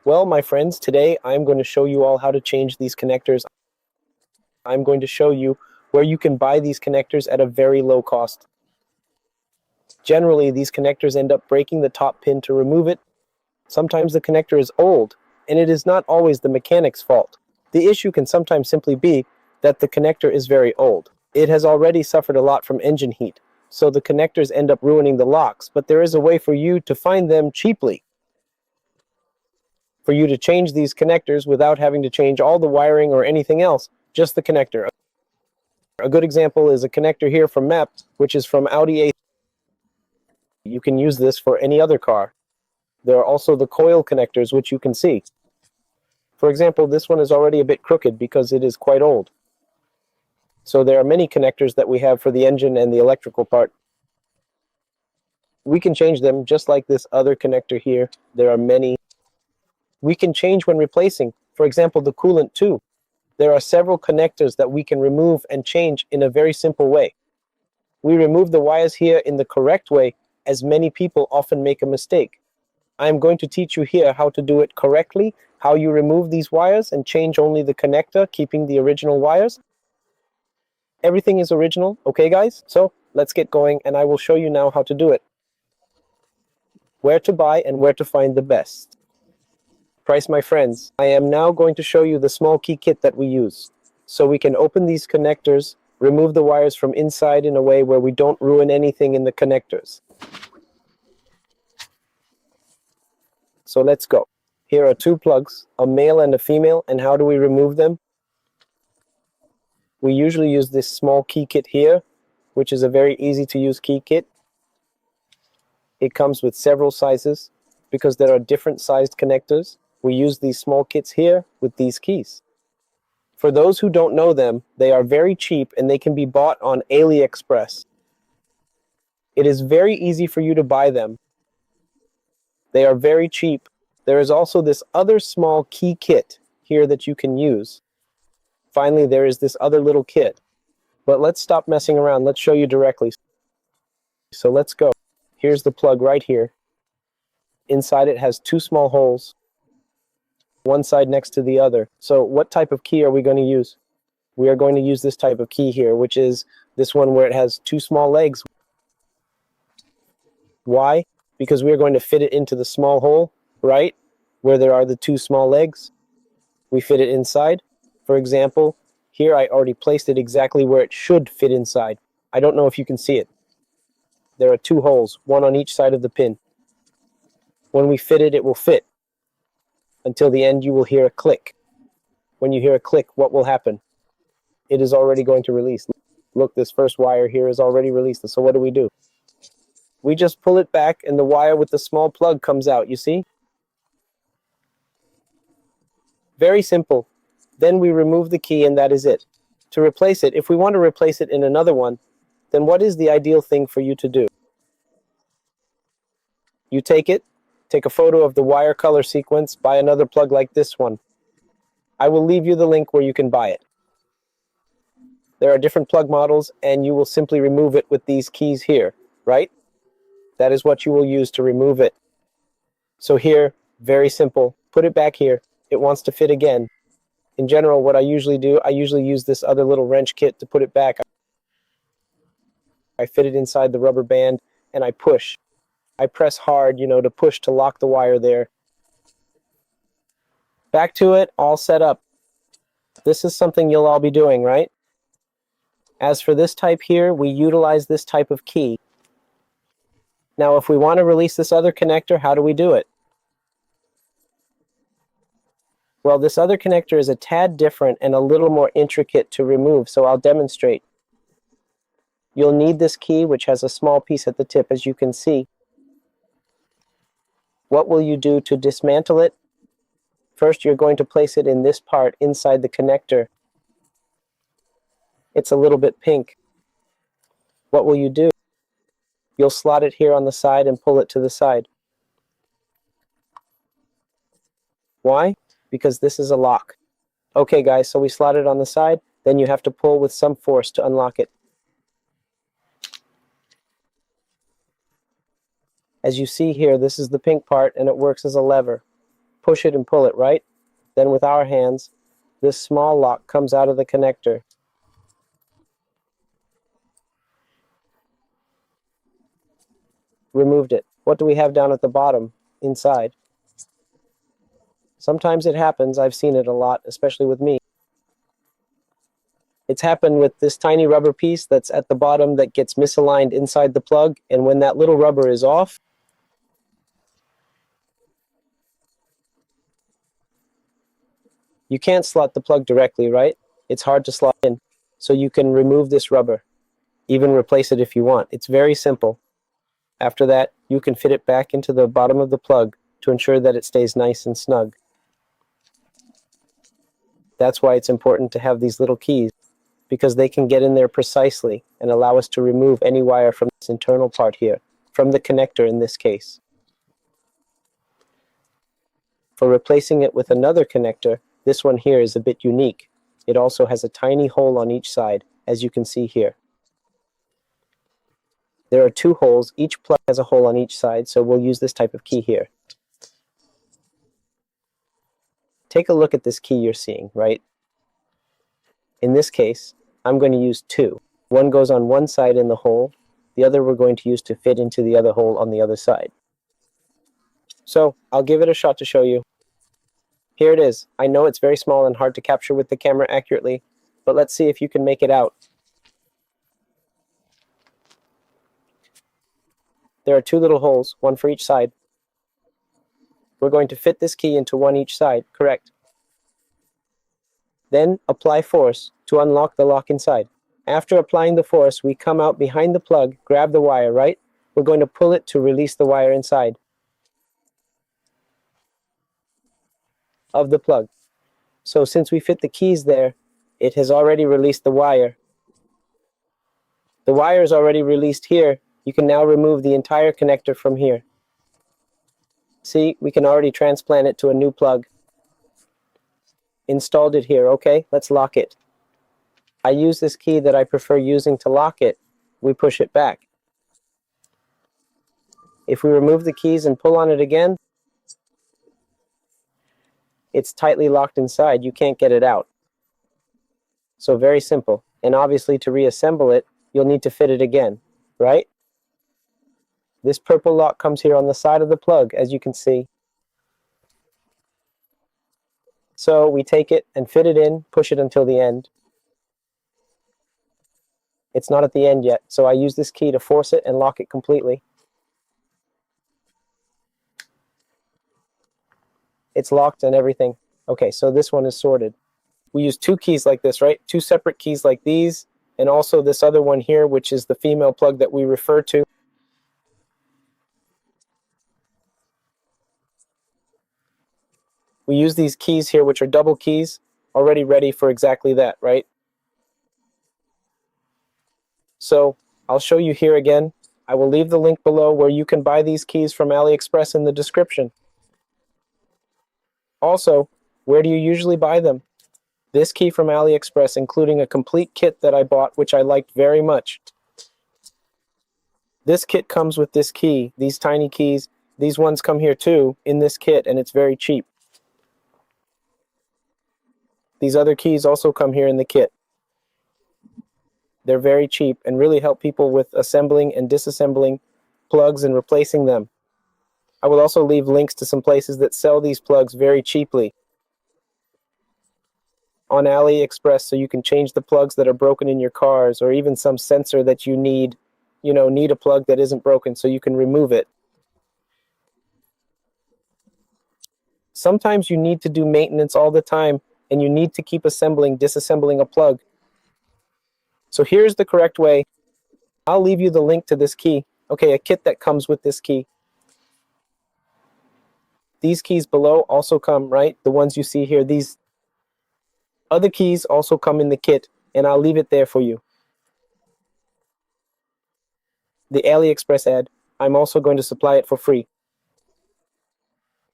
Well, my friends, today I'm going to show you all how to change these connectors. I'm going to show you where you can buy these connectors at a very low cost. Generally, these connectors end up breaking the top pin to remove it. Sometimes the connector is old, and it is not always the mechanic's fault. The issue can sometimes simply be that the connector is very old. It has already suffered a lot from engine heat, so the connectors end up ruining the locks, but there is a way for you to find them cheaply. For you to change these connectors without having to change all the wiring or anything else, just the connector. A good example is a connector here from MEP, which is from Audi A. You can use this for any other car. There are also the coil connectors, which you can see. For example, this one is already a bit crooked because it is quite old. So there are many connectors that we have for the engine and the electrical part. We can change them just like this other connector here. There are many. We can change when replacing, for example, the coolant too. There are several connectors that we can remove and change in a very simple way. We remove the wires here in the correct way, as many people often make a mistake. I am going to teach you here how to do it correctly, how you remove these wires and change only the connector, keeping the original wires. Everything is original, okay guys? So let's get going and I will show you now how to do it. Where to buy and where to find the best. Price, my friends. I am now going to show you the small key kit that we use. So we can open these connectors, remove the wires from inside in a way where we don't ruin anything in the connectors. So let's go. Here are two plugs, a male and a female, and how do we remove them? We usually use this small key kit here, which is a very easy to use key kit. It comes with several sizes because there are different sized connectors. We use these small kits here with these keys. For those who don't know them, they are very cheap and they can be bought on AliExpress. It is very easy for you to buy them. They are very cheap. There is also this other small key kit here that you can use. Finally, there is this other little kit. But let's stop messing around. Let's show you directly. So let's go. Here's the plug right here. Inside it has two small holes, one side next to the other. So what type of key are we going to use? We are going to use this type of key here, which is this one where it has two small legs. Why? Because we are going to fit it into the small hole, right? Where there are the two small legs. We fit it inside. For example, here I already placed it exactly where it should fit inside. I don't know if you can see it. There are two holes, one on each side of the pin. When we fit it, it will fit. Until the end, you will hear a click. When you hear a click, what will happen? It is already going to release. Look, this first wire here is already released. So what do? We just pull it back and the wire with the small plug comes out, you see? Very simple. Then we remove the key and that is it. To replace it, if we want to replace it in another one, then what is the ideal thing for you to do? You take it, take a photo of the wire color sequence, buy another plug like this one. I will leave you the link where you can buy it. There are different plug models and you will simply remove it with these keys here, right? That is what you will use to remove it. So here, very simple, put it back here. It wants to fit again. In general, what I usually do, I usually use this other little wrench kit to put it back. I fit it inside the rubber band and I push. I press hard, to push to lock the wire there. Back to it, all set up. This is something you'll all be doing, right? As for this type here, we utilize this type of key. Now, if we want to release this other connector, how do we do it? Well, this other connector is a tad different and a little more intricate to remove, so I'll demonstrate. You'll need this key, which has a small piece at the tip, as you can see. What will you do to dismantle it? First, you're going to place it in this part inside the connector. It's a little bit pink. What will you do? You'll slot it here on the side and pull it to the side. Why? Because this is a lock. Okay guys, so we slot it on the side, then you have to pull with some force to unlock it. As you see here, this is the pink part and it works as a lever. push it and pull it, right? Then with our hands, this small lock comes out of the connector. Removed it. What do we have down at the bottom, inside? Sometimes it happens, I've seen it a lot, especially with me. It's happened with this tiny rubber piece that's at the bottom that gets misaligned inside the plug, and when that little rubber is off, you can't slot the plug directly, right? It's hard to slot in. So you can remove this rubber, even replace it if you want. It's very simple. After that, you can fit it back into the bottom of the plug to ensure that it stays nice and snug. That's why it's important to have these little keys, because they can get in there precisely and allow us to remove any wire from this internal part here, from the connector in this case. For replacing it with another connector, this one here is a bit unique. It also has a tiny hole on each side, as you can see here. There are two holes, each plug has a hole on each side, so we'll use this type of key here. Take a look at this key you're seeing, right? In this case, I'm going to use two. One goes on one side in the hole, the other we're going to use to fit into the other hole on the other side. So, I'll give it a shot to show you. Here it is. I know it's very small and hard to capture with the camera accurately, but let's see if you can make it out. There are two little holes, one for each side. We're going to fit this key into one each side, correct? Then apply force to unlock the lock inside. After applying the force, we come out behind the plug, grab the wire, right? We're going to pull it to release the wire inside of the plug. So since we fit the keys there, it has already released the wire. The wire is already released here. You can now remove the entire connector from here. See, we can already transplant it to a new plug. Installed it here, okay? Let's lock it. I use this key that I prefer using to lock it. We push it back. If we remove the keys and pull on it again, it's tightly locked inside. You can't get it out. So very simple. And obviously to reassemble it, you'll need to fit it again, right? This purple lock comes here on the side of the plug, as you can see. So we take it and fit it in, push it until the end. It's not at the end yet, so I use this key to force it and lock it completely. It's locked and everything. Okay, so this one is sorted. We use two keys like this, right? Two separate keys like these, and also this other one here, which is the female plug that we refer to. We use these keys here, which are double keys, already ready for exactly that, right? So I'll show you here again. I will leave the link below where you can buy these keys from AliExpress in the description. Also, where do you usually buy them? This key from AliExpress, including a complete kit that I bought, which I liked very much. This kit comes with this key, these tiny keys. These ones come here too, in this kit, and it's very cheap. These other keys also come here in the kit. They're very cheap and really help people with assembling and disassembling plugs and replacing them. I will also leave links to some places that sell these plugs very cheaply on AliExpress, so you can change the plugs that are broken in your cars, or even some sensor that you need a plug that isn't broken, so you can remove it. Sometimes you need to do maintenance all the time, and you need to keep disassembling a plug. So here's the correct way. I'll leave you the link to this key. Okay, a kit that comes with this key. These keys below also come, right? The ones you see here. These other keys also come in the kit, and I'll leave it there for you. The AliExpress ad, I'm also going to supply it for free.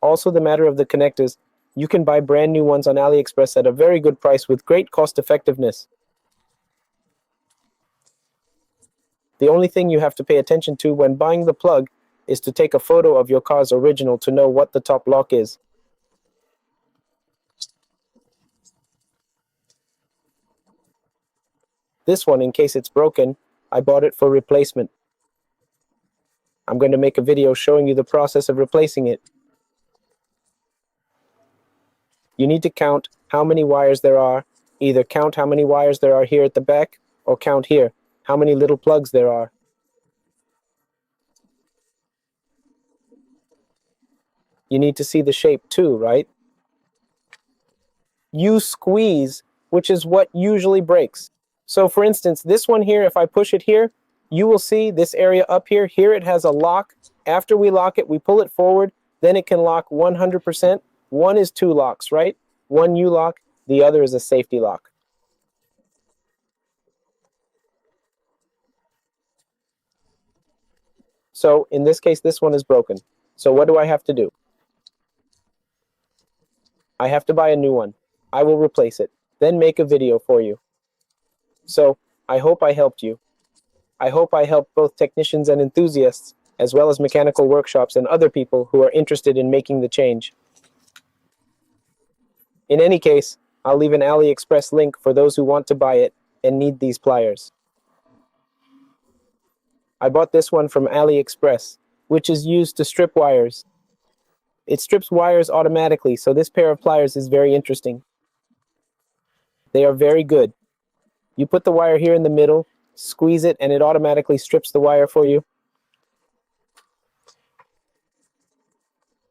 Also, the matter of the connectors, you can buy brand new ones on AliExpress at a very good price with great cost effectiveness. The only thing you have to pay attention to when buying the plug is to take a photo of your car's original to know what the top lock is. This one, in case it's broken, I bought it for replacement. I'm going to make a video showing you the process of replacing it. You need to count how many wires there are. Either count how many wires there are here at the back, or count here how many little plugs there are. You need to see the shape too, right? You squeeze, which is what usually breaks. So for instance, this one here, if I push it here, you will see this area up here. Here it has a lock. After we lock it, we pull it forward, then it can lock 100%. One is two locks, right? One U-lock, the other is a safety lock. So in this case, this one is broken. So what do I have to do? I have to buy a new one. I will replace it, then make a video for you. So I hope I helped you. I hope I helped both technicians and enthusiasts, as well as mechanical workshops and other people who are interested in making the change. In any case, I'll leave an AliExpress link for those who want to buy it and need these pliers. I bought this one from AliExpress, which is used to strip wires. It strips wires automatically, so this pair of pliers is very interesting. They are very good. You put the wire here in the middle, squeeze it, and it automatically strips the wire for you.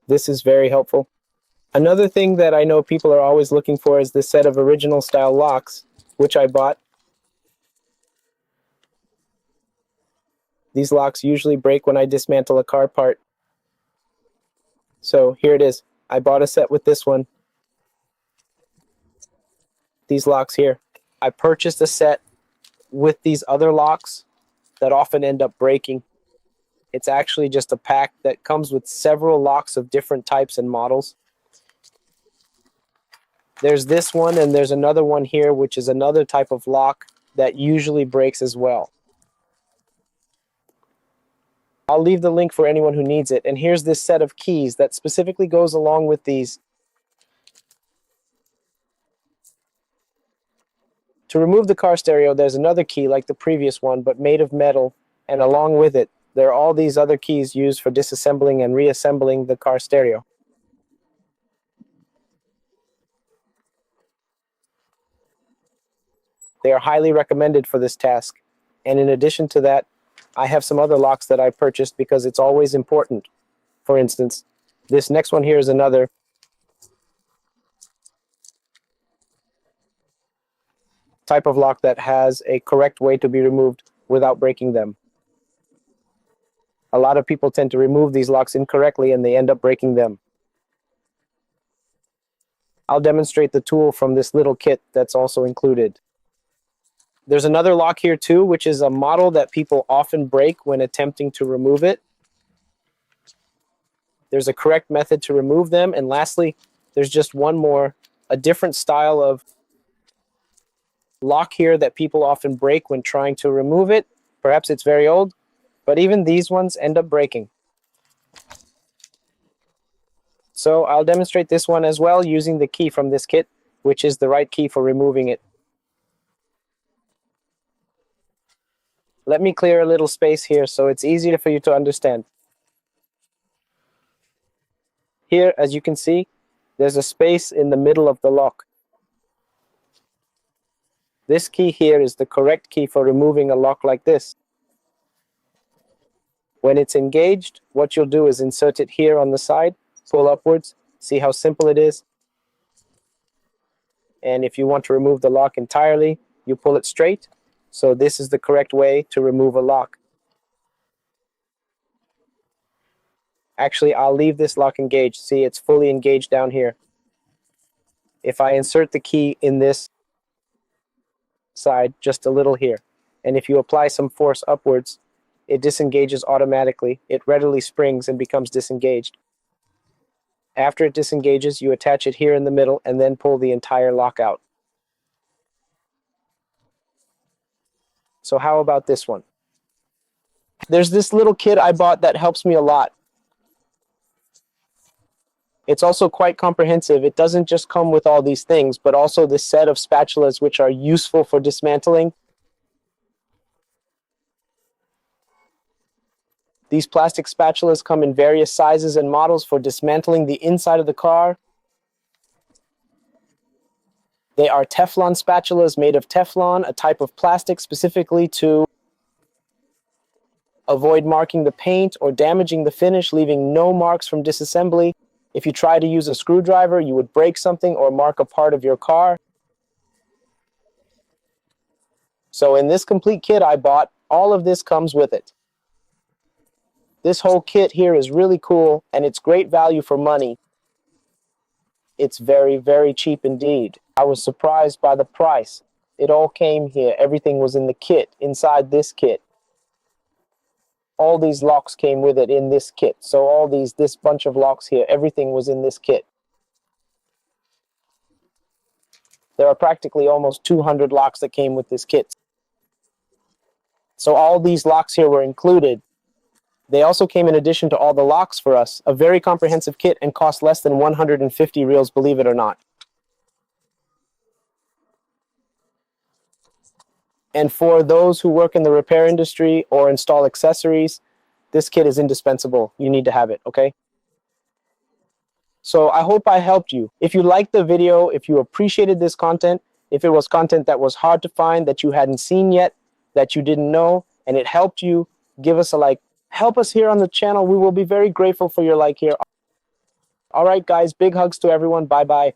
This is very helpful. Another thing that I know people are always looking for is this set of original style locks, which I bought. These locks usually break when I dismantle a car part. So here it is. I bought a set with this one. These locks here. I purchased a set with these other locks that often end up breaking. It's actually just a pack that comes with several locks of different types and models. There's this one, and there's another one here, which is another type of lock that usually breaks as well. I'll leave the link for anyone who needs it. And here's this set of keys that specifically goes along with these. To remove the car stereo, there's another key like the previous one, but made of metal, and along with it, there are all these other keys used for disassembling and reassembling the car stereo. They are highly recommended for this task. And in addition to that, I have some other locks that I purchased because it's always important. For instance, this next one here is another type of lock that has a correct way to be removed without breaking them. A lot of people tend to remove these locks incorrectly and they end up breaking them. I'll demonstrate the tool from this little kit that's also included. There's another lock here too, which is a model that people often break when attempting to remove it. There's a correct method to remove them. And lastly, there's just one more, a different style of lock here that people often break when trying to remove it. Perhaps it's very old, but even these ones end up breaking. So I'll demonstrate this one as well using the key from this kit, which is the right key for removing it. Let me clear a little space here so it's easier for you to understand. Here, as you can see, there's a space in the middle of the lock. This key here is the correct key for removing a lock like this. When it's engaged, what you'll do is insert it here on the side, pull upwards, see how simple it is. And if you want to remove the lock entirely, you pull it straight. So this is the correct way to remove a lock. Actually, I'll leave this lock engaged. See, it's fully engaged down here. If I insert the key in this side, just a little here, and if you apply some force upwards, it disengages automatically. It readily springs and becomes disengaged. After it disengages, you attach it here in the middle and then pull the entire lock out. So how about this one? There's this little kit I bought that helps me a lot. It's also quite comprehensive. It doesn't just come with all these things, but also this set of spatulas which are useful for dismantling. These plastic spatulas come in various sizes and models for dismantling the inside of the car. They are Teflon spatulas made of Teflon, a type of plastic specifically to avoid marking the paint or damaging the finish, leaving no marks from disassembly. If you try to use a screwdriver, you would break something or mark a part of your car. So in this complete kit I bought, all of this comes with it. This whole kit here is really cool, and it's great value for money. It's very, very cheap indeed. I was surprised by the price. It all came here. Everything was in the kit, inside this kit. All these locks came with it in this kit. So all this bunch of locks here, everything was in this kit. There are practically almost 200 locks that came with this kit. So all these locks here were included. They also came in addition to all the locks for us. A very comprehensive kit and cost less than 150 reals, believe it or not. And for those who work in the repair industry or install accessories, this kit is indispensable. You need to have it, okay? So I hope I helped you. If you liked the video, if you appreciated this content, if it was content that was hard to find, that you hadn't seen yet, that you didn't know, and it helped you, give us a like. Help us here on the channel. We will be very grateful for your like here. All right, guys, big hugs to everyone. Bye-bye.